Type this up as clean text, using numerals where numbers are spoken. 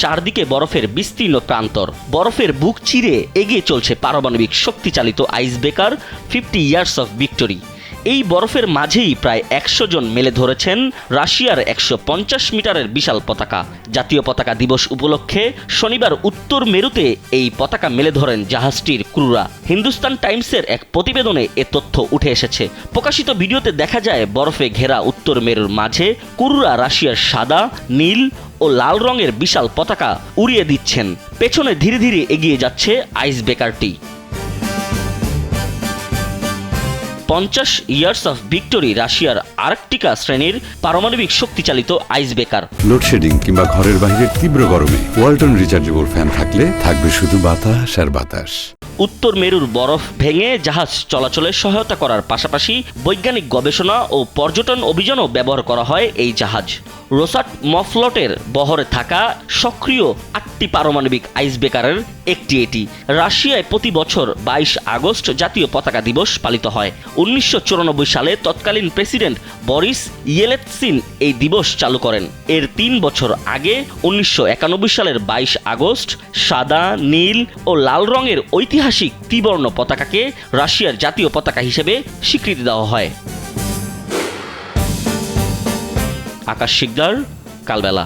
চারদিকে বরফের বিস্তীর্ণ প্রান্তর। বরফের বুক চিরে এগিয়ে চলছে পারমাণবিক শক্তিচালিত আইসব্রেকার 50 ইয়ার্স অফ ভিক্টোরি। এই বরফের মাঝেই প্রায় 100 জন মেলে ধরেছেন রাশিয়ার 150 মিটারের বিশাল পতাকা। জাতীয় পতাকা দিবস উপলক্ষে শনিবার উত্তর মেরুতে এই পতাকা মেলে ধরেন জাহাজটির ক্রুরা। হিন্দুস্তান টাইমসের এক প্রতিবেদনে এ তথ্য উঠে এসেছে। প্রকাশিত ভিডিওতে দেখা যায় বরফে ঘেরা উত্তর মেরুর মাঝে ক্রুরা রাশিয়ার সাদা, নীল ও লাল রঙের বিশাল পতাকা উড়িয়ে দিচ্ছেন। পেছনে ধীরে ধীরে এগিয়ে যাচ্ছে আইসব্রেকারটি। 50 ইয়ার্স অফ ভিক্টোরি রাশিয়ার আর্কটিকা শ্রেণীর পারমাণবিক শক্তিচালিত আইসব্রেকার। লোডশেডিং কিংবা ঘরের বাইরের তীব্র গরমে ওয়ালটন রিচার্জেবল ফ্যান থাকলে থাকবে শুধু বাতাস আর বাতাস। উত্তর মেরুর বরফ ভেঙে জাহাজ চলাচলে সহায়তা করার পাশাপাশি বৈজ্ঞানিক গবেষণা ও পর্যটন অভিযানও ব্যবহার করা হয় এই জাহাজ। রোসাট মফলটের বহরে থাকা সক্রিয় 8টি পারমাণবিক আইসব্রেকারের একটি এটি। রাশিয়ায় প্রতি বছর 22 আগস্ট জাতীয় পতাকা দিবস পালিত হয়। 1994 সালে তৎকালীন প্রেসিডেন্ট বরিস ইয়েলৎসিন এই দিবস চালু করেন। এর 3 বছর আগে 1991 সালের 22 আগস্ট সাদা, নীল ও লাল রঙের ঐতিহাসিক ত্রিবর্ণ পতাকাকে রাশিয়ার জাতীয় পতাকা হিসেবে স্বীকৃতি দেওয়া হয়। আকাশ শিকদার, কালবেলা।